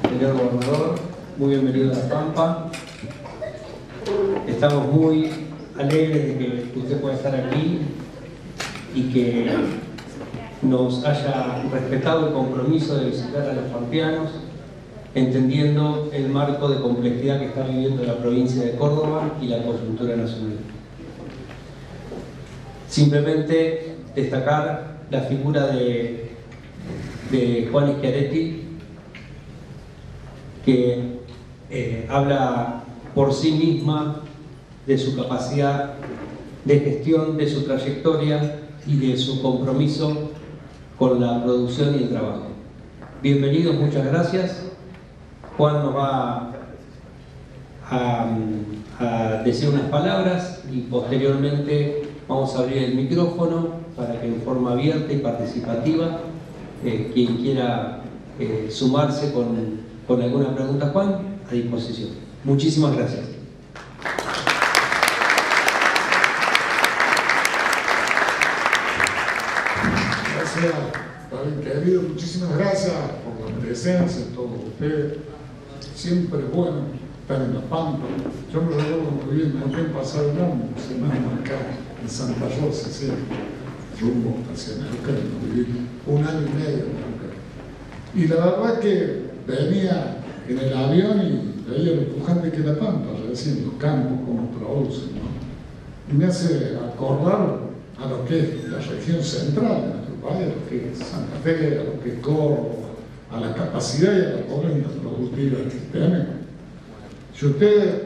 Señor Gobernador, muy bienvenido a La Pampa. Estamos muy alegres de que usted pueda estar aquí y que nos haya respetado el compromiso de visitar a los pampeanos, entendiendo el marco de complejidad que está viviendo la provincia de Córdoba y la coyuntura nacional. Simplemente destacar la figura de Juan Schiaretti, que habla por sí misma de su capacidad de gestión, de su trayectoria y de su compromiso con la producción y el trabajo. Bienvenidos, muchas gracias. Juan nos va a decir unas palabras y posteriormente vamos a abrir el micrófono para que en forma abierta y participativa quien quiera sumarse con alguna pregunta, Juan, a disposición. Muchísimas gracias. Gracias, David querido, muchísimas gracias por la presencia de todos ustedes. Siempre es bueno estar en La Pampa. Yo me recuerdo muy bien, me habían pasado una semana acá en Santa Rosa, ¿sí? Rumbo hacia Neuquén, viví 1 año y medio en Neuquén. Y la verdad que venía en el avión y veía lo pujante que es La Pampa, recién los campos, cómo producen, ¿no? Y me hace acordar a lo que es la región central de nuestro país, a lo que es Santa Fe, a lo que es Córdoba, a la capacidad y a la potencia productiva que tenemos. Si ustedes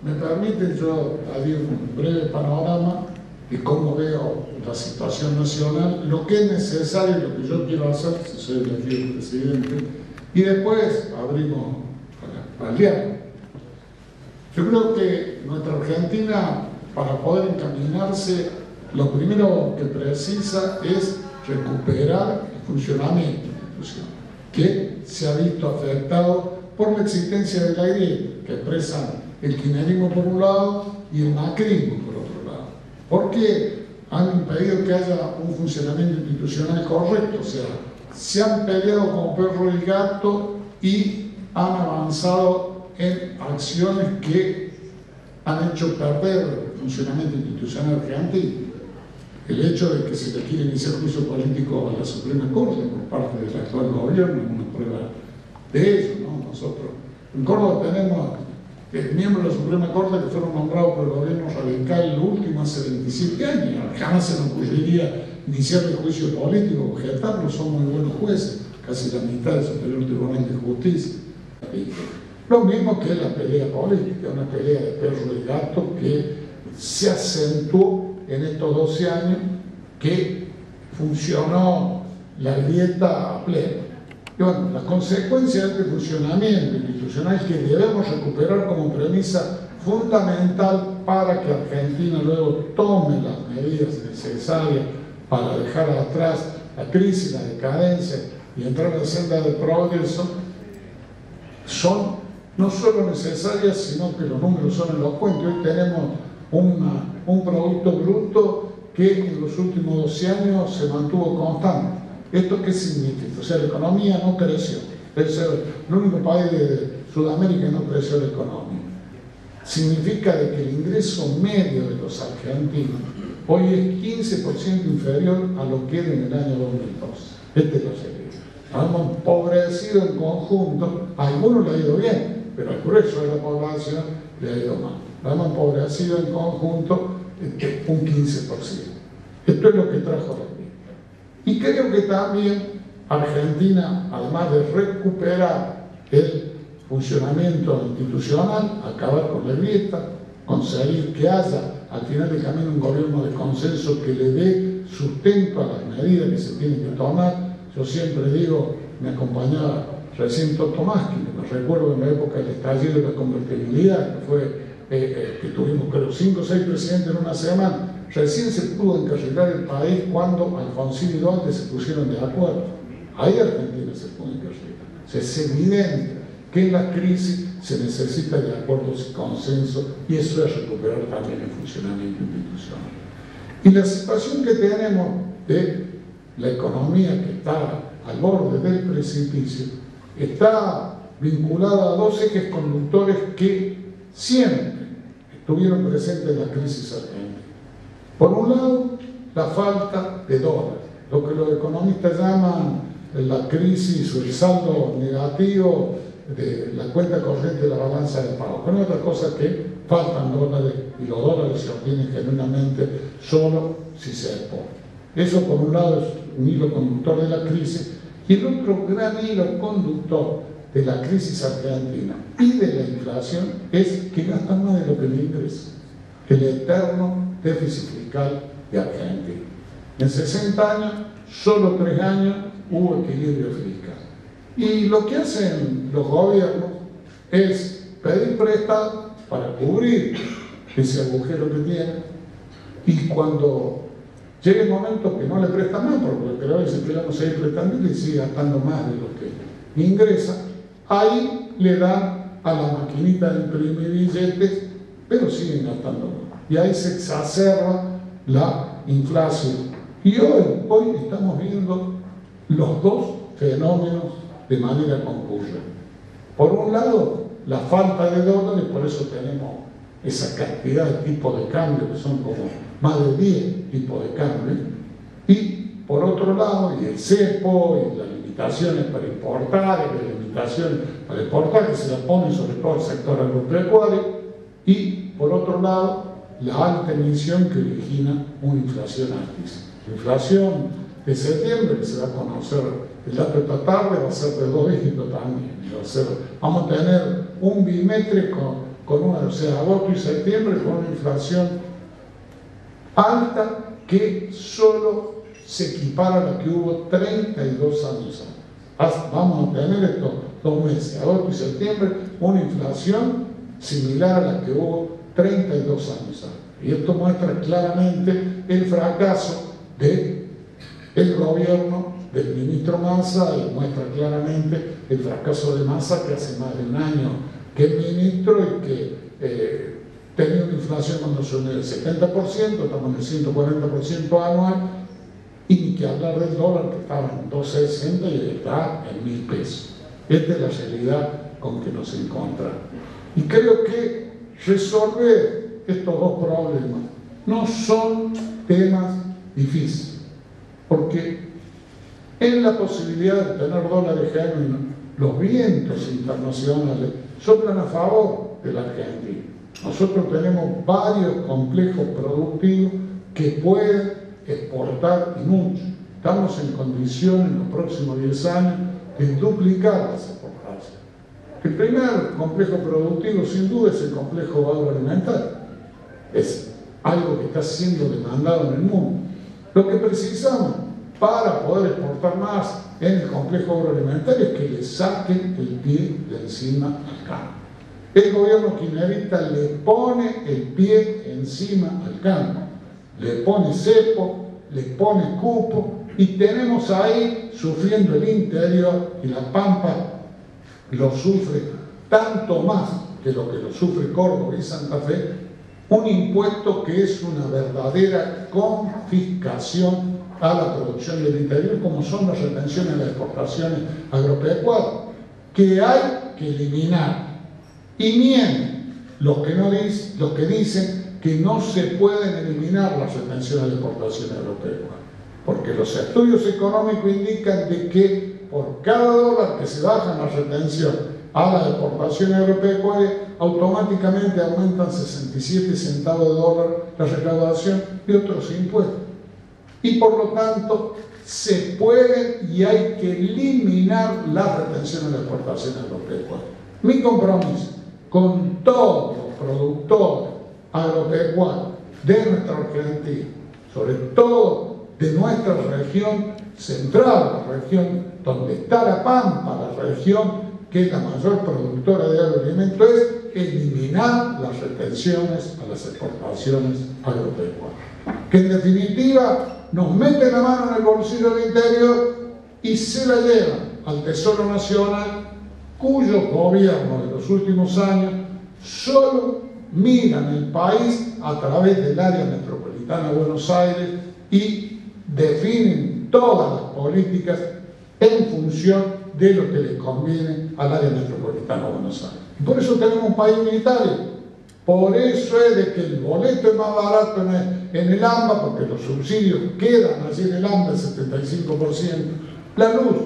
me permiten, yo haría un breve panorama de cómo veo la situación nacional, lo que es necesario, lo que yo quiero hacer, si soy elegido presidente, y después abrimos para el diálogo. Yo creo que nuestra Argentina, para poder encaminarse, lo primero que precisa es recuperar el funcionamiento institucional, que se ha visto afectado por la existencia de la grieta, que expresa el kirchnerismo por un lado y el macrismo por otro lado, porque han impedido que haya un funcionamiento institucional correcto, o sea, se han peleado como perro y gato y han avanzado en acciones que han hecho perder el funcionamiento institucional argentino. El hecho de que se le quiera iniciar juicio político a la Suprema Corte por parte del actual gobierno es una prueba de ello, ¿no? Nosotros en Córdoba tenemos miembros de la Suprema Corte que fueron nombrados por el gobierno radical el último hace 27 años. Jamás se nos ocurriría iniciar el juicio político, objetarlo, son muy buenos jueces, casi la mitad del Superior Tribunal de Justicia. Lo mismo que la pelea política, una pelea de perro y gato que se acentuó en estos 12 años que funcionó la grieta a pleno. Y bueno, las consecuencias de este funcionamiento institucional que debemos recuperar como premisa fundamental para que Argentina luego tome las medidas necesarias para dejar atrás la crisis, la decadencia y entrar en la senda del progreso, son no solo necesarias, sino que los números son elocuentes. Hoy tenemos un producto bruto que en los últimos 12 años se mantuvo constante. ¿Esto qué significa? O sea, la economía no creció. Es el único país de Sudamérica que no creció la economía. Significa de que el ingreso medio de los argentinos hoy es 15% inferior a lo que era en el año 2012. Este es lo serio. Hemos empobrecido en conjunto, a algunos le ha ido bien, pero al grueso de la población le ha ido mal. Lo hemos empobrecido en conjunto un 15%. Esto es lo que trajo la grieta. Y creo que también Argentina, además de recuperar el funcionamiento institucional, acabar con la grieta, conseguir que haya al final del camino un gobierno de consenso que le dé sustento a las medidas que se tienen que tomar. Yo siempre digo, me acompañaba recién Tomás, que me recuerdo en la época del estallido de la convertibilidad, que fue que tuvimos creo 5 o 6 presidentes en una semana. Recién se pudo encarrilar el país cuando Alfonsín y Duarte se pusieron de acuerdo. Ahí Argentina se pudo encarrilar. O sea, es evidente que en la crisis se necesita de acuerdos y consenso, y eso es recuperar también el funcionamiento institucional. Y la situación que tenemos de la economía que está al borde del precipicio está vinculada a dos ejes conductores que siempre estuvieron presentes en la crisis argentina. Por un lado, la falta de dólares, lo que los economistas llaman la crisis o el saldo negativo de la cuenta corriente de la balanza de pago. No es otra cosa que faltan dólares, y los dólares se obtienen genuinamente solo si se exportan. Eso, por un lado, es un hilo conductor de la crisis, y el otro gran hilo conductor de la crisis argentina y de la inflación es que gastan más de lo que le ingresa. El eterno déficit fiscal de Argentina. En 60 años, solo 3 años, hubo equilibrio fiscal. Y lo que hacen los gobiernos es pedir prestado para cubrir ese agujero que tienen, y cuando llega el momento que no le prestan más, porque a veces queremos seguir prestando y sigue gastando más de lo que ingresa, ahí le dan a la maquinita de imprimir billetes, pero siguen gastando más. Y ahí se exacerba la inflación. Y hoy estamos viendo los dos fenómenos de manera concurrente. Por un lado, la falta de dólares, por eso tenemos esa cantidad de tipos de cambio, que son como más de 10 tipos de cambio, y por otro lado, y el cepo, y las limitaciones para importar, y las limitaciones para exportar, que se las ponen sobre todo el sector agropecuario, y por otro lado, la alta emisión que origina una inflación altísima. La inflación de septiembre, que se va a conocer el dato esta tarde, va a ser de 2 dígitos también. Vamos a tener un bimestre con una, o sea, agosto y septiembre, con una inflación alta que solo se equipara a la que hubo 32 años antes. Vamos a tener estos 2 meses, agosto y septiembre, una inflación similar a la que hubo 32 años antes. Y esto muestra claramente el fracaso del gobierno del ministro Massa, y muestra claramente el fracaso de Massa, que hace más de un año que es ministro y que tenía una inflación cuando subió del 70%, estamos en el 140% anual, y ni que hablar del dólar, que estaba en 12.60 y está en 1.000 pesos. Esta es la realidad con que nos encontramos. Y creo que resolver estos dos problemas no son temas difíciles, porque en la posibilidad de tener dólares genuinos, los vientos internacionales soplan a favor de la Argentina. Nosotros tenemos varios complejos productivos que pueden exportar, y mucho. Estamos en condiciones en los próximos 10 años de duplicar las exportaciones. El primer complejo productivo, sin duda, es el complejo agroalimentario. Es algo que está siendo demandado en el mundo. Lo que precisamos para poder exportar más en el complejo agroalimentario es que le saquen el pie de encima al campo. El gobierno kirchnerista le pone el pie encima al campo, le pone cepo, le pone cupo, y tenemos ahí sufriendo el interior, y la Pampa lo sufre tanto más que lo sufre Córdoba y Santa Fe, un impuesto que es una verdadera confiscación a la producción del interior, como son las retenciones de las exportaciones agropecuarias, que hay que eliminar. Y mienten los que dicen que no se pueden eliminar las retenciones de exportaciones agropecuarias, porque los estudios económicos indican de que por cada dólar que se baja la retención a las exportaciones agropecuarias, automáticamente aumentan 67 centavos de dólar la recaudación de otros impuestos. Y por lo tanto, se pueden y hay que eliminar las retenciones de exportaciones agropecuarias. Mi compromiso con todos los productores agropecuarios de nuestra Argentina, sobre todo de nuestra región central, la región donde está la Pampa, la región que es la mayor productora de agroalimentos, es eliminar las retenciones a las exportaciones agropecuarias, que en definitiva nos mete la mano en el bolsillo del interior y se la llevan al Tesoro Nacional, cuyos gobiernos de los últimos años solo miran el país a través del área metropolitana de Buenos Aires y definen todas las políticas en función de lo que le conviene al área metropolitana de Buenos Aires. Y por eso tenemos un país unitario. Por eso es de que el boleto es más barato en el AMBA, porque los subsidios quedan allí en el AMBA, el 75%. La luz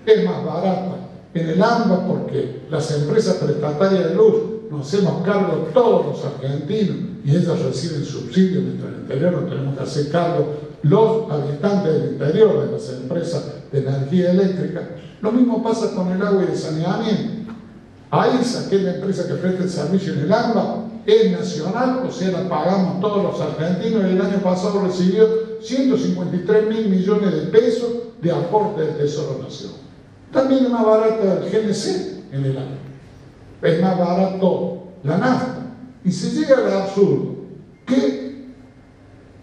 es más barata en el AMBA porque las empresas prestatarias de luz nos hacemos cargo todos los argentinos y ellas reciben subsidios, mientras en el interior nos tenemos que hacer cargo los habitantes del interior de las empresas de energía eléctrica. Lo mismo pasa con el agua y el saneamiento. AISA, que es la empresa que presta el servicio en el AMBA, es nacional, o sea, la pagamos todos los argentinos, y el año pasado recibió 153.000 millones de pesos de aporte del Tesoro Nacional. También es más barato el GNC en el año, es más barato la nafta, y se llega al absurdo que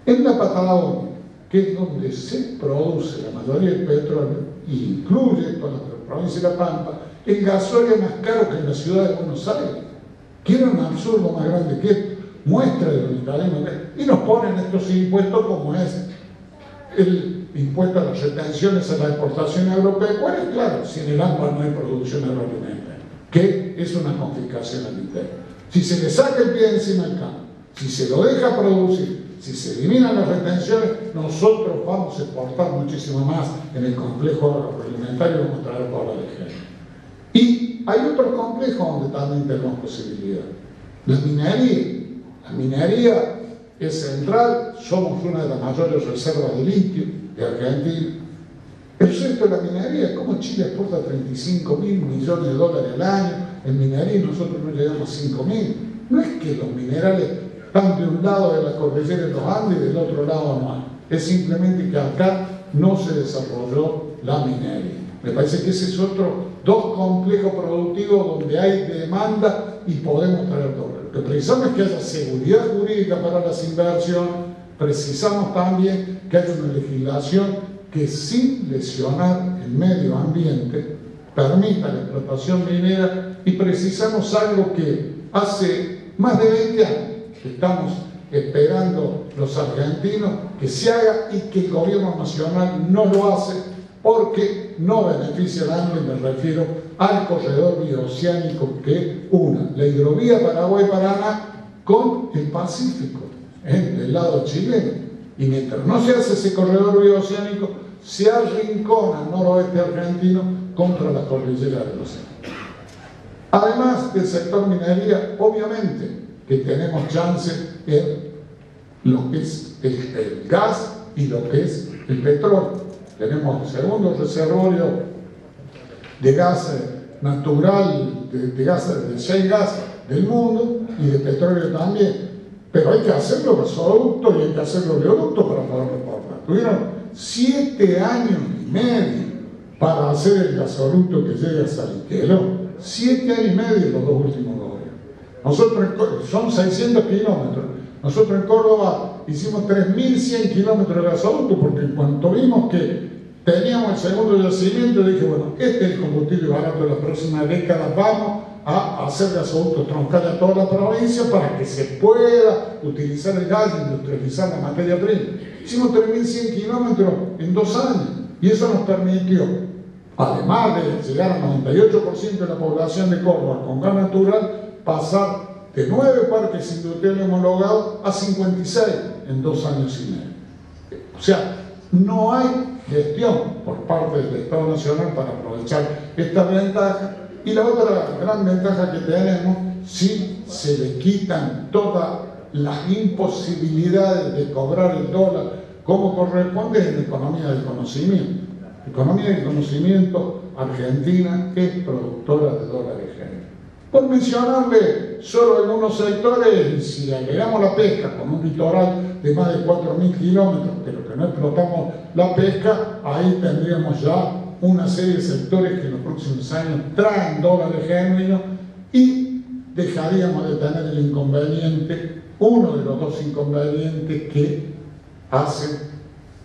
en la Patagonia, que es donde se produce la mayoría del petróleo, e incluye toda la provincia de La Pampa, el gasoil es más caro que en la ciudad de Buenos Aires. Quiero un absurdo más grande que esto, muestra de unitarismo, y nos ponen estos impuestos como es el impuesto a las retenciones a la exportación agropecuaria. Claro, si en el AMBA no hay producción agroalimentaria, que es una confiscación al interior. Si se le saca el pie encima del campo, si se lo deja producir, si se eliminan las retenciones, nosotros vamos a exportar muchísimo más en el complejo agroalimentario, vamos a traer por la región. Y hay otro complejo donde también tenemos posibilidad. La minería. La minería es central, somos una de las mayores reservas de litio de Argentina. El resto de la minería, como Chile exporta 35.000 millones de dólares al año en minería y nosotros no llegamos a 5.000. No es que los minerales están de un lado de la cordillera de los Andes y del otro lado no hay. Es simplemente que acá no se desarrolló la minería. Me parece que ese es otro, dos complejos productivos donde hay demanda y podemos traer dólares. Lo que precisamos es que haya seguridad jurídica para las inversiones, precisamos también que haya una legislación que sin lesionar el medio ambiente permita la explotación minera, y precisamos algo que hace más de 20 años que estamos esperando los argentinos que se haga y que el gobierno nacional no lo hace, porque no beneficia al AMBA, y me refiero al corredor bioceánico que una la hidrovía Paraguay-Paraná con el Pacífico, del lado chileno. Y mientras no se hace ese corredor bioceánico, se arrincona el noroeste argentino contra la cordillera de los Andes. Además del sector minería, obviamente que tenemos chance en lo que es el gas y lo que es el petróleo. Tenemos el segundo reservorio de gas natural, de shale gas del mundo, y de petróleo también. Pero hay que hacerlo gasoductos y hay que hacerlo oleoductos para poder reportar. Tuvieron 7 años y medio para hacer el gasoducto que llegue a Salliqueló. 7 años y medio los dos últimos gobiernos. Nosotros, son 600 kilómetros. Nosotros en Córdoba hicimos 3.100 kilómetros de gasoducto, porque en cuanto vimos que teníamos el segundo yacimiento, dije, bueno, este es el combustible barato de las próximas décadas, vamos a hacer gasoductos troncales a toda la provincia para que se pueda utilizar el gas y industrializar la materia prima. Hicimos 3.100 kilómetros en 2 años, y eso nos permitió, además de llegar al 98% de la población de Córdoba con gas natural, pasar de 9 parques industriales homologados a 56 en 2 años y medio. O sea, no hay gestión por parte del Estado Nacional para aprovechar esta ventaja. Y la otra gran ventaja que tenemos, si se le quitan todas las imposibilidades de cobrar el dólar como corresponde, en la economía del conocimiento. La economía del conocimiento argentina es productora de dólares genuinos. Por mencionarle solo algunos sectores, si agregamos la pesca con un litoral de más de 4.000 kilómetros, pero que no explotamos la pesca, ahí tendríamos ya una serie de sectores que en los próximos años traen dólares genuinos, y dejaríamos de tener el inconveniente, uno de los dos inconvenientes que hacen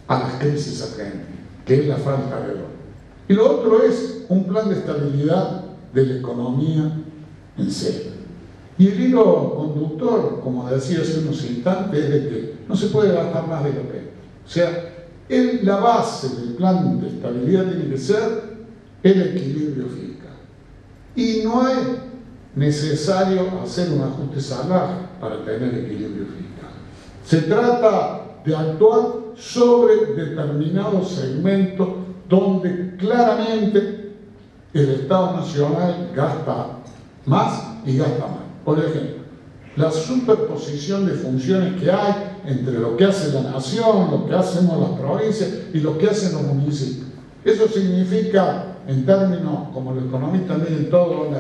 a las crisis argentinas, que es la falta de dólar. Y lo otro es un plan de estabilidad de la economía en serio. Y el hilo conductor, como decía hace unos instantes, es de que no se puede gastar más de lo que es. O sea, la base del plan de estabilidad tiene que ser el equilibrio fiscal. Y no es necesario hacer un ajuste salvaje para tener equilibrio fiscal. Se trata de actuar sobre determinados segmentos donde claramente el Estado Nacional gasta más y gasta más. Por ejemplo, la superposición de funciones que hay entre lo que hace la nación, lo que hacemos las provincias y lo que hacen los municipios. Eso significa, en términos, como los economistas miden todo, un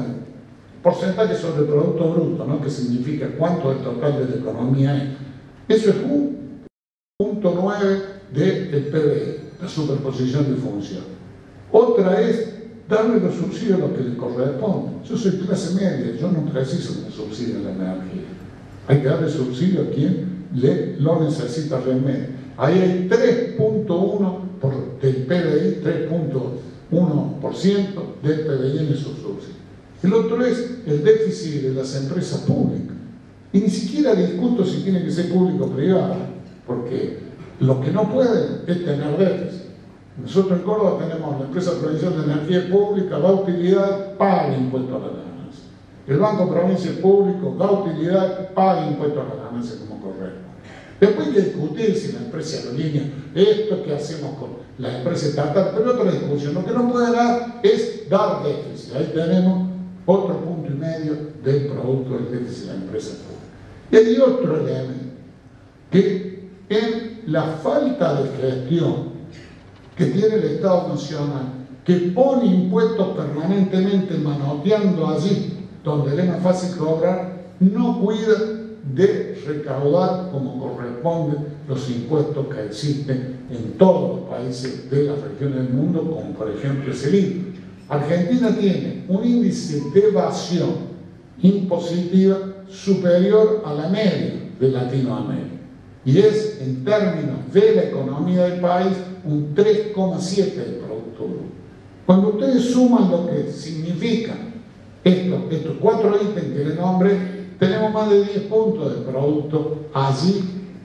porcentaje sobre el Producto Bruto, ¿no? Que significa cuánto del total de la economía es. Eso es 1,9 del PBI, la superposición de funciones. Otra es darle los subsidios a lo que les corresponde. Yo soy clase media, yo no preciso que me subsidien la energía. Hay que darle subsidio a quien lo necesita realmente. Ahí hay 3,1% del PBI, 3,1% del PBI en esos subsidios. El otro es el déficit de las empresas públicas. Y ni siquiera discuto si tiene que ser público o privado, porque lo que no pueden es tener déficit. Nosotros en Córdoba tenemos la empresa provincial de energía pública, da utilidad, paga impuestos a la ganancia. El Banco Provincial Público da utilidad, paga impuestos a la ganancia como correcto. Después hay que discutir si la empresa aerolínea, esto que hacemos con la empresa estatal, pero otra discusión. Lo que no puede dar es dar déficit. Ahí tenemos otro 1,5% del producto del déficit de la empresa pública. Y hay otro elemento, que en la falta de gestión que tiene el Estado Nacional, que pone impuestos permanentemente manoteando allí donde le es más fácil cobrar, no cuida de recaudar como corresponde los impuestos que existen en todos los países de las regiones del mundo, como por ejemplo es el IVA. Argentina tiene un índice de evasión impositiva superior a la media de Latinoamérica. Y es, en términos de la economía del país, un 3,7% del Producto Bruto. Cuando ustedes suman lo que significan estos 4 ítems que les nombré, tenemos más de 10 puntos de producto allí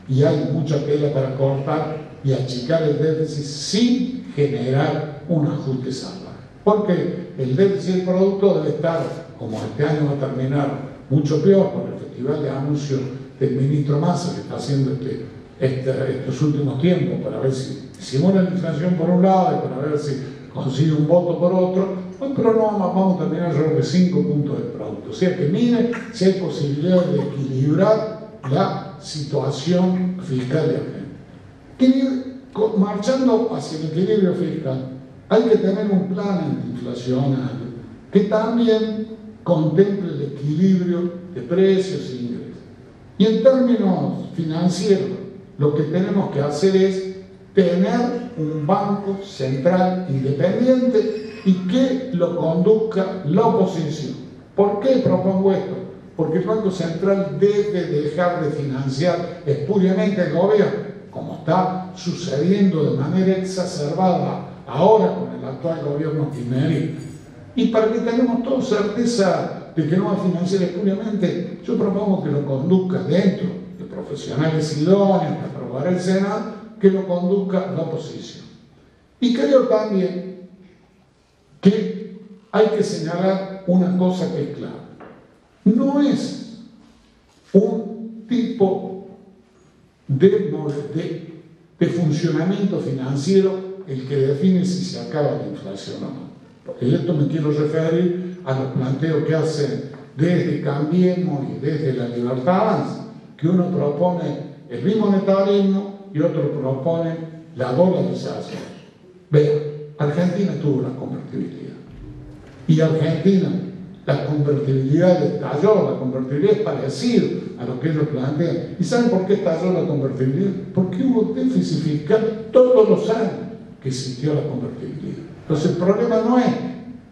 y hay mucha tela para cortar y achicar el déficit sin generar un ajuste salvaje. Porque el déficit del producto debe estar, como este año va a terminar, mucho peor por el festival de anuncios del ministro Massa, que está haciendo estos últimos tiempos para ver si simula la inflación por un lado y para ver si consigue un voto por otro, pero no vamos a terminar alrededor de 5 puntos de producto. O sea que mire si hay posibilidad de equilibrar la situación fiscal de Argentina. Marchando hacia el equilibrio fiscal, hay que tener un plan antiinflacionario que también contemple el equilibrio de precios e ingresos. Y en términos financieros, lo que tenemos que hacer es tener un banco central independiente y que lo conduzca la oposición. ¿Por qué propongo esto? Porque el Banco Central debe dejar de financiar espuriamente el gobierno, como está sucediendo de manera exacerbada ahora con el actual gobierno kirchnerista. Y para que tengamos todos certeza de que no va a financiar espuriamente, yo propongo que lo conduzca dentro de profesionales idóneos que aprobará el Senado, que lo conduzca la oposición. Y creo también que hay que señalar una cosa que es clara. No es un tipo de funcionamiento financiero el que define si se acaba la inflación o no. Porque esto me quiero referir a los planteos que hacen desde Cambiemos y desde La Libertad Avanza, que uno propone el bimonetarismo y otro propone la dolarización. Vean, Argentina tuvo la convertibilidad. Y Argentina, la convertibilidad estalló, la convertibilidad es parecida a lo que ellos plantean. ¿Y saben por qué estalló la convertibilidad? Porque hubo déficit fiscal todos los años que existió la convertibilidad. Entonces el problema no es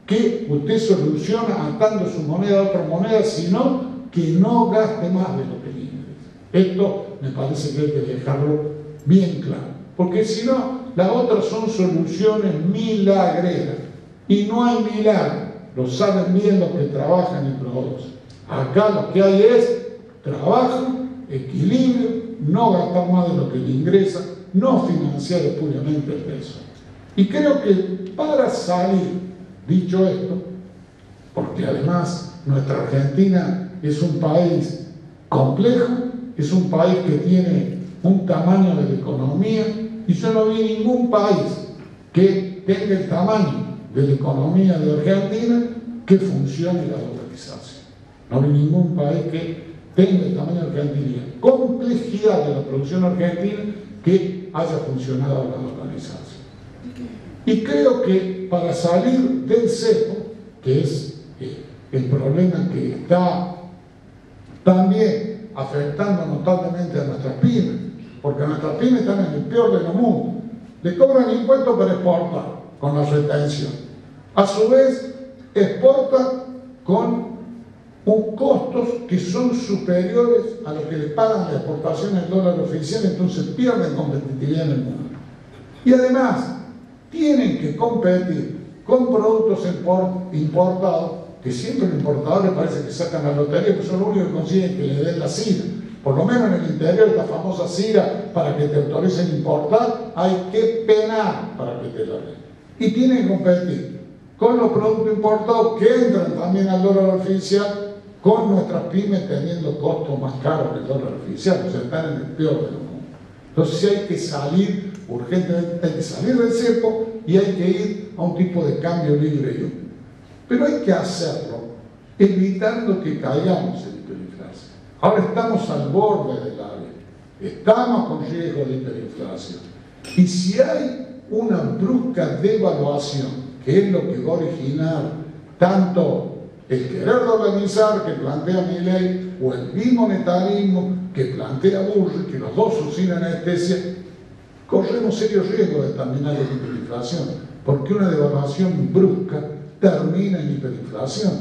que usted soluciona atando su moneda a otra moneda, sino que no gaste más de lo que le ingresa. Esto me parece que hay que dejarlo bien claro, porque si no, las otras son soluciones milagreras, y no hay milagro, lo saben bien los que trabajan y producen. Acá lo que hay es trabajo, equilibrio, no gastar más de lo que le ingresa, no financiar espuriamente el peso. Y creo que para salir Dicho esto, porque además nuestra Argentina es un país complejo, es un país que tiene un tamaño de la economía, y yo no vi ningún país que tenga el tamaño de la economía de Argentina que funcione la dolarización. No vi ningún país que tenga el tamaño de Argentina y la complejidad de la producción argentina que haya funcionado la dolarización. Y creo que para salir del cepo, que es el problema que está también afectando notablemente a nuestras pymes, porque nuestras pymes están en el peor de los mundos, le cobran impuestos para exportar con la retención. A su vez, exportan con costos que son superiores a lo que le pagan la exportación en dólar oficial, entonces pierden competitividad en el mundo. Y además, tienen que competir con productos importados, que siempre los importadores parece que sacan la lotería, que son los únicos que consiguen que le den la CIRA. Por lo menos en el interior, esta famosa CIRA, para que te autoricen importar, hay que penar para que te la den. Y tienen que competir con los productos importados que entran también al dólar oficial, con nuestras pymes teniendo costos más caros que el dólar oficial, o sea, están en el peor de los mundos. Entonces sí hay que salir urgentemente, hay que salir del cepo y hay que ir a un tipo de cambio libre. Pero hay que hacerlo evitando que caigamos en hiperinflación. Ahora estamos al borde del área, estamos con riesgo de hiperinflación. Y si hay una brusca devaluación, que es lo que va a originar tanto el querer dolarizar que plantea Milei o el bimonetarismo que plantea Bullrich, que los dos usan anestesia, corremos serios riesgos de terminar en hiperinflación, porque una devaluación brusca termina en hiperinflación,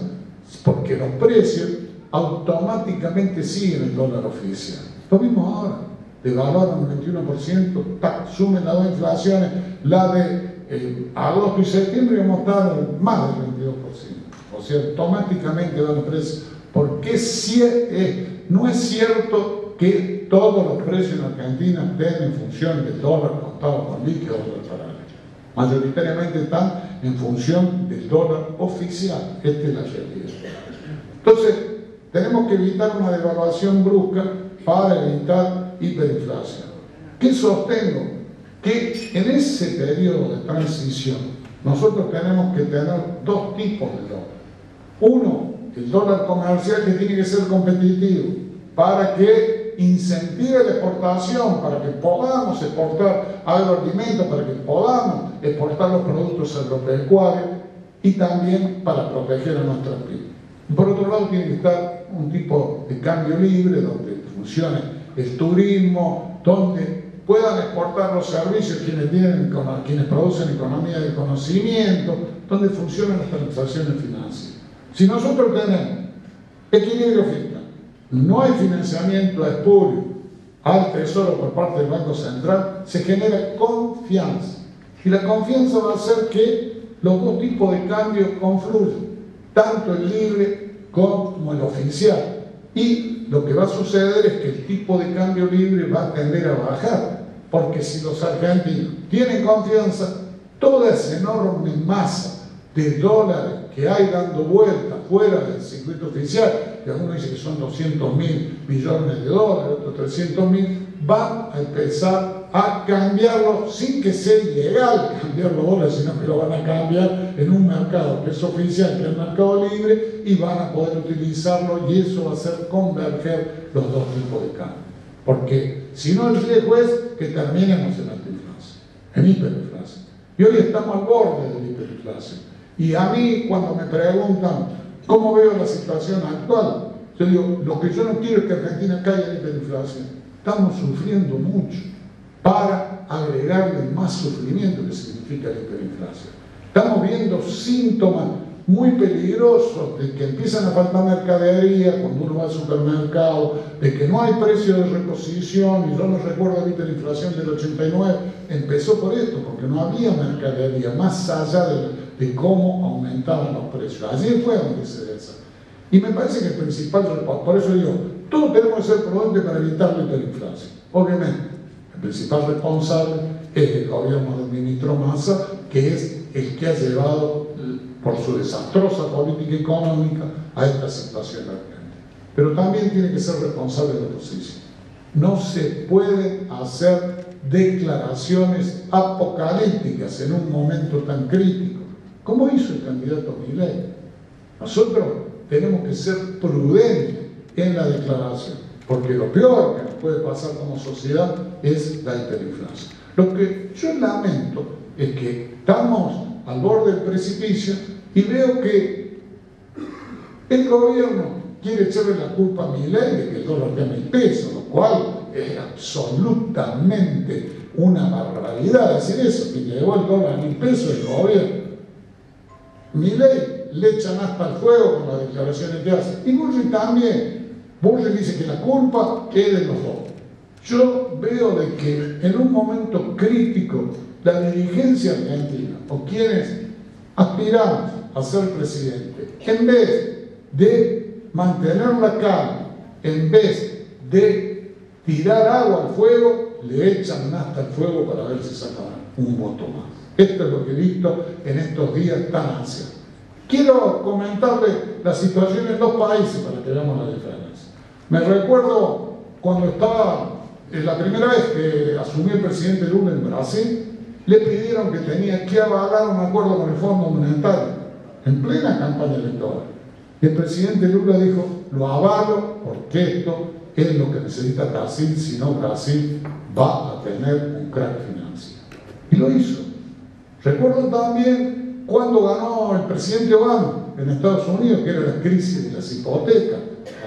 porque los precios automáticamente siguen el dólar oficial. Lo mismo ahora, devaluaron un 21%, sumen las dos inflaciones, la de agosto y septiembre vamos a estar más del 22%. O sea, automáticamente van los precios, porque no es cierto que todos los precios en Argentina estén en función del dólar contado con líquido o dólar paralelo. Mayoritariamente están en función del dólar oficial. Esta es la realidad. Entonces, tenemos que evitar una devaluación brusca para evitar hiperinflación. ¿Qué sostengo? Que en ese periodo de transición nosotros tenemos que tener dos tipos de dólar. Uno, el dólar comercial, que tiene que ser competitivo para que incentive la exportación, para que podamos exportar agroalimentos, para que podamos exportar los productos agropecuarios y también para proteger a nuestras pymes. Por otro lado, tiene que estar un tipo de cambio libre donde funcione el turismo, donde puedan exportar los servicios quienes producen economía del conocimiento, donde funcionan las transacciones financieras. Si nosotros tenemos equilibrio fiscal, no hay financiamiento espurio al Tesoro por parte del Banco Central, se genera confianza. Y la confianza va a hacer que los dos tipos de cambio confluyan, tanto el libre como el oficial. Y lo que va a suceder es que el tipo de cambio libre va a tender a bajar, porque si los argentinos tienen confianza, toda esa enorme masa de dólares que hay dando vueltas fuera del circuito oficial, que algunos dicen que son 200.000 millones de dólares, otros 300.000, van a empezar a cambiarlo sin que sea ilegal cambiar los dólares, sino que lo van a cambiar en un mercado que es oficial, que es el mercado libre, y van a poder utilizarlo, y eso va a hacer converger los dos tipos de cambio. Porque si no, el riesgo es que terminemos en alta-inflación, en hiperinflación. Y hoy estamos al borde de la hiperinflación. Y a mí, cuando me preguntan cómo veo la situación actual, yo digo, lo que yo no quiero es que Argentina caiga en hiperinflación. Estamos sufriendo mucho para agregarle más sufrimiento que significa la hiperinflación. Estamos viendo síntomas muy peligrosos de que empiezan a faltar mercadería cuando uno va al supermercado, de que no hay precio de reposición, y yo no recuerdo ahorita la inflación del 89, empezó por esto, porque no había mercadería, más allá de cómo aumentaban los precios. Allí fue donde se desató. Y me parece que el principal, por eso digo, todos tenemos que ser prudentes para evitar la hiperinflación. Obviamente, el principal responsable es el gobierno del ministro Massa, que es el que ha llevado, por su desastrosa política económica, a esta situación argentina. Pero también tiene que ser responsable de la oposición. No se pueden hacer declaraciones apocalípticas en un momento tan crítico, como hizo el candidato Milei. Nosotros tenemos que ser prudentes en la declaración, porque lo peor que nos puede pasar como sociedad es la hiperinflación. Lo que yo lamento es que estamos al borde del precipicio y veo que el gobierno quiere echarle la culpa a Milei de que el dólar esté a 1.000 pesos, lo cual es absolutamente una barbaridad decir eso, que llevó el dólar a 1.000 pesos el gobierno. Milei le echan hasta el fuego con las declaraciones que hace. Y Bullrich también. Bullrich dice que la culpa es de los dos. Yo veo de que en un momento crítico la dirigencia argentina o quienes aspiramos a ser presidente, en vez de mantener la calma, en vez de tirar agua al fuego, le echan hasta el fuego para ver si sacan un voto más. Esto es lo que he visto en estos días tan ansiosos. Quiero comentarles la situación en dos países para que veamos la diferencia. Me recuerdo cuando estaba, la primera vez que asumió el presidente Lula en Brasil, le pidieron que tenía que avalar un acuerdo con el Fondo Monetario, en plena campaña electoral. Y el presidente Lula dijo, lo avalo porque esto es lo que necesita Brasil, si no Brasil va a tener un crack financiero. Y lo hizo. Recuerdo también cuando ganó el presidente Obama en Estados Unidos, que era la crisis de las hipotecas,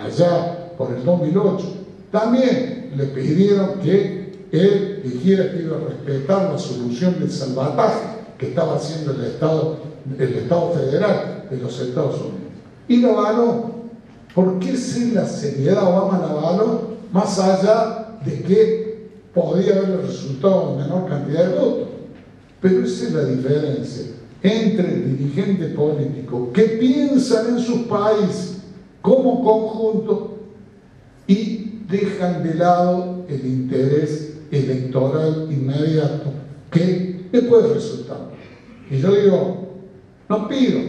allá por el 2008, también le pidieron que él dijera que iba a respetar la solución del salvataje que estaba haciendo el Estado federal de los Estados Unidos. Y la avaló. ¿Por qué si la seriedad Obama la avaló? Más allá de que podía haber resultado en menor cantidad de votos. Pero esa es la diferencia entre dirigentes políticos que piensan en sus países como conjunto y dejan de lado el interés electoral inmediato que le puede resultar. Y yo digo, no pido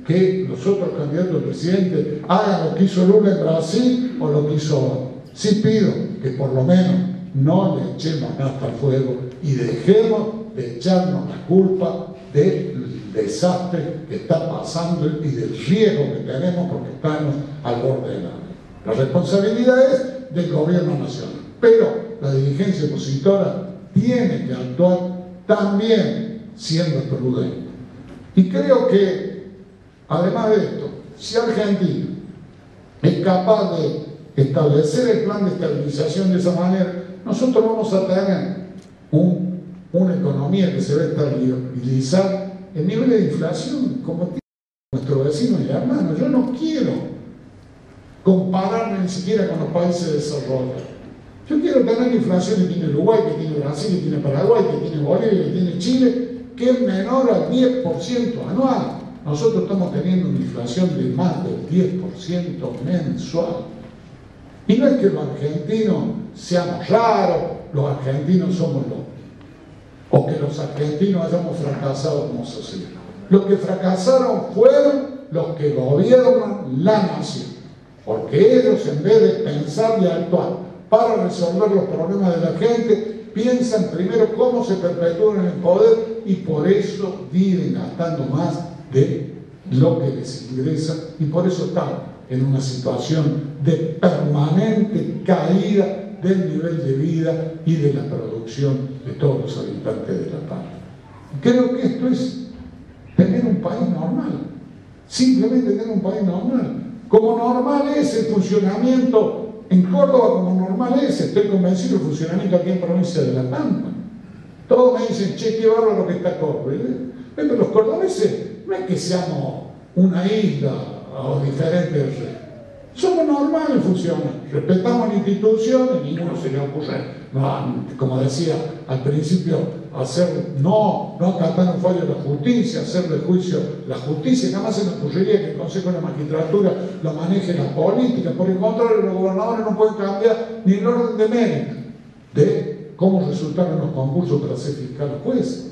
que los otros candidatos a presidente hagan lo que hizo Lula en Brasil o lo que hizo Obama. Sí pido que por lo menos no le echemos hasta el fuego y dejemos de echarnos la culpa del desastre que está pasando y del riesgo que tenemos porque estamos al borde de la hambre. La responsabilidad es del gobierno nacional, pero la dirigencia opositora tiene que actuar también siendo prudente. Y creo que, además de esto, si Argentina es capaz de establecer el plan de estabilización de esa manera, nosotros vamos a tener una economía que se va a estabilizar en nivel de inflación, como tiene nuestro vecino y hermano. Yo no quiero compararme ni siquiera con los países desarrollados. Yo quiero tener la inflación que tiene Uruguay, que tiene Brasil, que tiene Paraguay, que tiene Bolivia, que tiene Chile, que es menor al 10% anual. Nosotros estamos teniendo una inflación de más del 10% mensual. Y no es que los argentinos seamos raros, los argentinos somos locos, o que los argentinos hayamos fracasado como sociedad. Los que fracasaron fueron los que gobiernan la nación, porque ellos, en vez de pensar y actuar para resolver los problemas de la gente, piensan primero cómo se perpetúan en el poder y por eso viven gastando más de lo que les ingresa y por eso están en una situación de permanente caída del nivel de vida y de la producción de todos los habitantes de la patria. Creo que esto es tener un país normal, simplemente tener un país normal. Como normal es el funcionamiento en Córdoba, como normal es, estoy convencido, el funcionamiento aquí en provincia de La Pampa. Todos me dicen, che, qué bárbaro que está Córdoba. Pero los cordobeses no es que seamos una isla o diferentes. Somos normales, funcionan. Respetamos la institución y ninguno se le ocurre, como decía al principio, no acatar un fallo de la justicia, hacerle juicio la justicia. Jamás se me ocurriría que el Consejo de la Magistratura lo maneje la política. Por el contrario, los gobernadores no pueden cambiar ni el orden de mérito de cómo resultaron los concursos para ser fiscal o juez.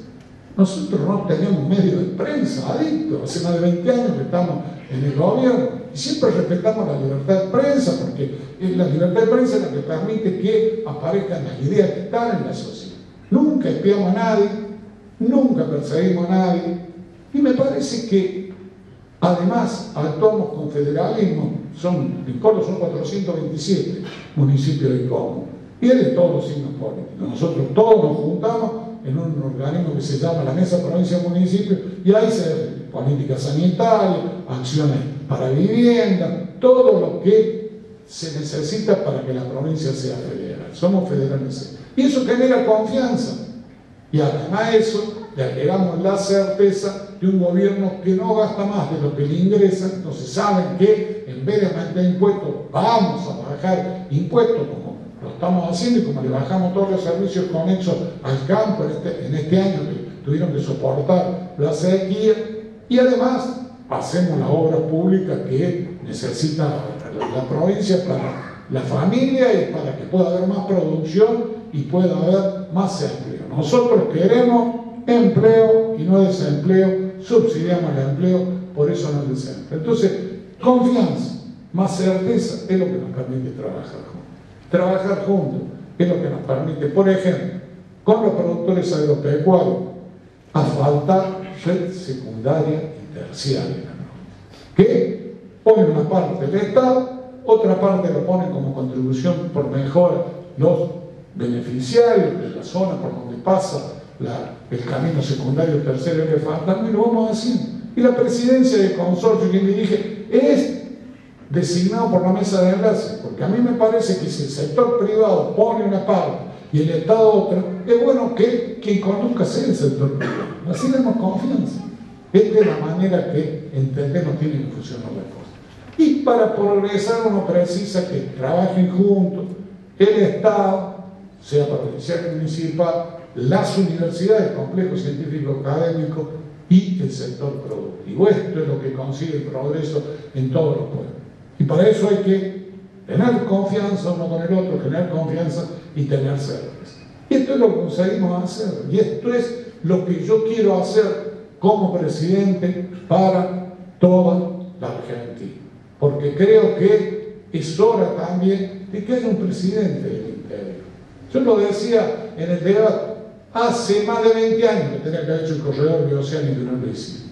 Nosotros no tenemos medio de prensa adicto, hace más de 20 años que estamos en el gobierno y siempre respetamos la libertad de prensa, porque la libertad de prensa es la que permite que aparezcan las ideas que están en la sociedad. Nunca espiamos a nadie, nunca perseguimos a nadie, y me parece que además actuamos con federalismo. En Córdoba son 427 municipios de Córdoba, y es de todos los signos políticos. Nosotros todos nos juntamos en un organismo que se llama la Mesa Provincia-Municipio, y ahí se hacen políticas sanitarias, acciones para vivienda, todo lo que se necesita para que la provincia sea federal. Somos federales. Y eso genera confianza. Y además a eso le agregamos la certeza de un gobierno que no gasta más de lo que le ingresa. Entonces saben que en vez de aumentar impuestos, vamos a bajar impuestos, como lo estamos haciendo, y como le bajamos todos los servicios conexos al campo en este año que tuvieron que soportar la sequía, y además hacemos las obras públicas que necesita la provincia para la familia y para que pueda haber más producción y pueda haber más empleo. Nosotros queremos empleo y no desempleo, subsidiamos el empleo, por eso no el desempleo. Entonces, confianza, más certeza es lo que nos permite trabajar juntos. Trabajar juntos es lo que nos permite, por ejemplo, con los productores agropecuarios, asfaltar red secundaria y terciaria, que pone una parte del Estado, otra parte lo pone como contribución por mejora los beneficiarios de la zona por donde pasa el camino secundario terciario que falta, y lo vamos haciendo. Y la presidencia del consorcio, quien dirige, es designado por la mesa de enlace, porque a mí me parece que si el sector privado pone una parte y el Estado otra, es bueno que quien conduzca sea el sector privado. Así le damos confianza. Esta es la manera que entendemos tienen que funcionar las cosas. Y para progresar uno precisa que trabajen juntos el Estado, sea provincial y municipal, las universidades, complejos científicos académicos y el sector productivo. Esto es lo que consigue el progreso en todos los pueblos. Y para eso hay que tener confianza uno con el otro, tener confianza y tener certeza. Y esto es lo que conseguimos hacer. Y esto es lo que yo quiero hacer como presidente para toda la Argentina. Porque creo que es hora también de que haya un presidente del interior. Yo lo decía en el debate, hace más de 20 años que tenía que haber hecho el corredor bioceánico y no lo hicimos.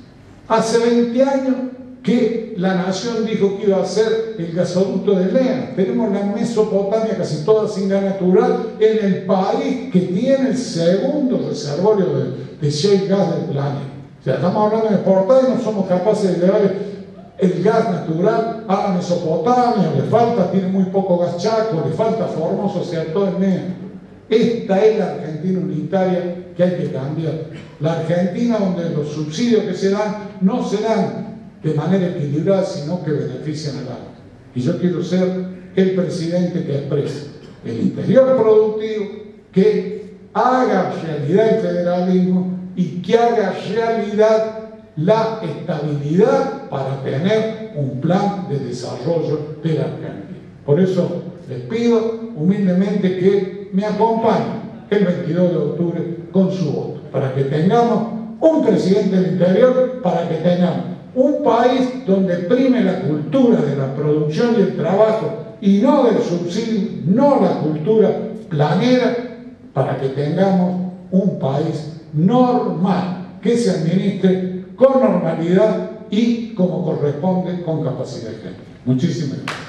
Hace 20 años que la nación dijo que iba a hacer el gasoducto de Lea. Tenemos la Mesopotamia casi toda sin gas natural, en el país que tiene el segundo reservorio de shale gas del planeta. O sea, estamos hablando de exportar y no somos capaces de llevar el gas natural a la Mesopotamia. Le falta, tiene muy poco gas Chaco, le falta Formoso, o sea, todo es negro. Esta es la Argentina unitaria que hay que cambiar. La Argentina donde los subsidios que se dan no se dan de manera equilibrada, sino que benefician al agua. Y yo quiero ser el presidente que exprese el interior productivo, que haga realidad el federalismo y que haga realidad la estabilidad para tener un plan de desarrollo de la Argentina. Por eso les pido humildemente que me acompañen el 22 de octubre con su voto, para que tengamos un presidente del interior, para que tengamos un país donde prime la cultura de la producción y el trabajo y no del subsidio, no la cultura planera, para que tengamos un país normal, que se administre con normalidad y como corresponde con capacidad de gente. Muchísimas gracias.